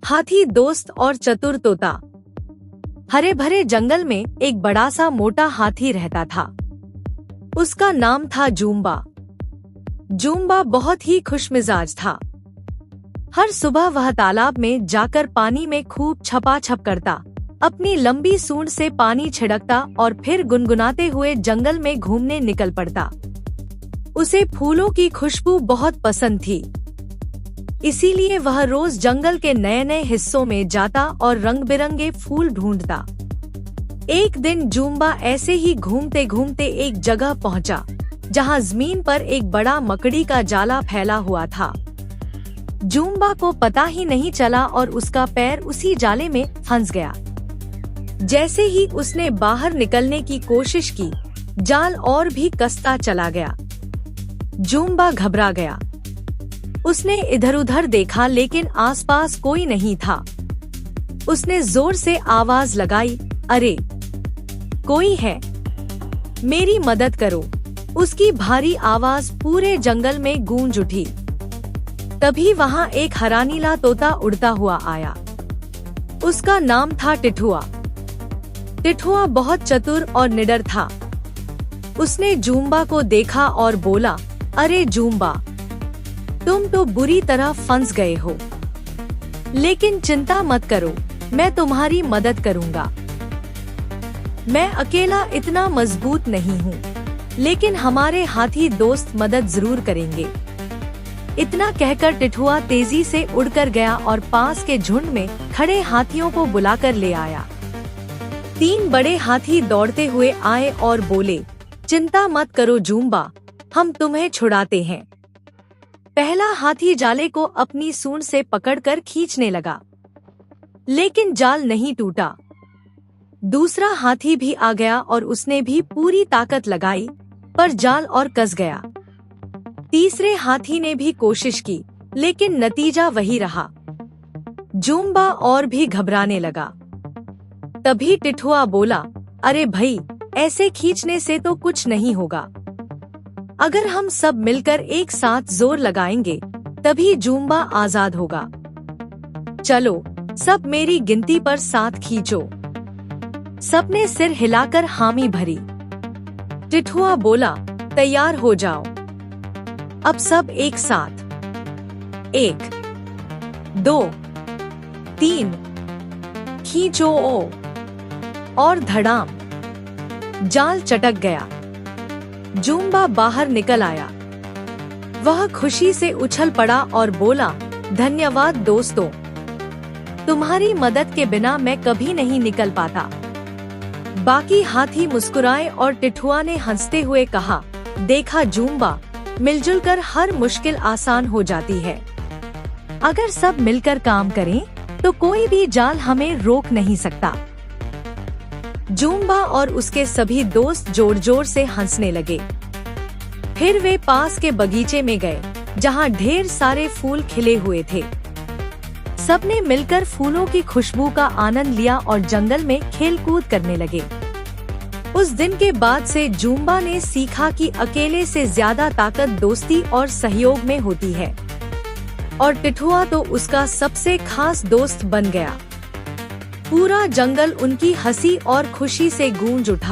हाथी दोस्त और चतुर तोता। हरे भरे जंगल में एक बड़ा सा मोटा हाथी रहता था। उसका नाम था जूम्बा। जूम्बा बहुत ही खुशमिजाज था। हर सुबह वह तालाब में जाकर पानी में खूब छपाछप करता, अपनी लंबी सूंड से पानी छिड़कता और फिर गुनगुनाते हुए जंगल में घूमने निकल पड़ता। उसे फूलों की खुशबू बहुत पसंद थी, इसीलिए वह रोज जंगल के नए नए हिस्सों में जाता और रंग बिरंगे फूल ढूंढता। एक दिन जूम्बा ऐसे ही घूमते घूमते एक जगह पहुंचा, जहां जमीन पर एक बड़ा मकड़ी का जाला फैला हुआ था। जूम्बा को पता ही नहीं चला और उसका पैर उसी जाले में फंस गया। जैसे ही उसने बाहर निकलने की कोशिश की, जाल और भी कसता चला गया। जूम्बा घबरा गया। उसने इधर उधर देखा लेकिन आसपास कोई नहीं था। उसने जोर से आवाज लगाई, अरे कोई है, मेरी मदद करो। उसकी भारी आवाज पूरे जंगल में गूंज उठी। तभी वहां एक हरा नीला तोता उड़ता हुआ आया। उसका नाम था टिठुआ। टिठुआ बहुत चतुर और निडर था। उसने जूम्बा को देखा और बोला, अरे जूम्बा, तुम तो बुरी तरह फंस गए हो, लेकिन चिंता मत करो, मैं तुम्हारी मदद करूंगा। मैं अकेला इतना मजबूत नहीं हूँ, लेकिन हमारे हाथी दोस्त मदद जरूर करेंगे। इतना कहकर टिठुआ तेजी से उड़कर गया और पास के झुंड में खड़े हाथियों को बुलाकर ले आया। 3 बड़े हाथी दौड़ते हुए आए और बोले, चिंता मत करो जूम्बा, हम तुम्हें छुड़ाते हैं। पहला हाथी जाले को अपनी सूंड से पकड़कर खींचने लगा, लेकिन जाल नहीं टूटा। दूसरा हाथी भी आ गया और उसने भी पूरी ताकत लगाई, पर जाल और कस गया। तीसरे हाथी ने भी कोशिश की, लेकिन नतीजा वही रहा। जूम्बा और भी घबराने लगा। तभी टिठुआ बोला, अरे भाई, ऐसे खींचने से तो कुछ नहीं होगा। अगर हम सब मिलकर एक साथ जोर लगाएंगे, तभी जूम्बा आजाद होगा। चलो, सब मेरी गिनती पर 7 खींचो। सबने सिर हिलाकर हामी भरी। टिठुआ बोला, तैयार हो जाओ। अब सब एक साथ, 1, 2, 3, खींचो ओ। और धड़ाम, जाल चटक गया। जूम्बा बाहर निकल आया। वह खुशी से उछल पड़ा और बोला, धन्यवाद दोस्तों, तुम्हारी मदद के बिना मैं कभी नहीं निकल पाता। बाकी हाथी मुस्कुराए और टिठुआ ने हंसते हुए कहा, देखा जूम्बा, मिलजुल कर हर मुश्किल आसान हो जाती है। अगर सब मिलकर काम करें, तो कोई भी जाल हमें रोक नहीं सकता। जूम्बा और उसके सभी दोस्त जोर जोर से हंसने लगे। फिर वे पास के बगीचे में गए, जहां ढेर सारे फूल खिले हुए थे। सबने मिलकर फूलों की खुशबू का आनंद लिया और जंगल में खेल कूद करने लगे। उस दिन के बाद से जूम्बा ने सीखा कि अकेले से ज्यादा ताकत दोस्ती और सहयोग में होती है, और टिठुआ तो उसका सबसे खास दोस्त बन गया। पूरा जंगल उनकी हंसी और खुशी से गूंज उठा।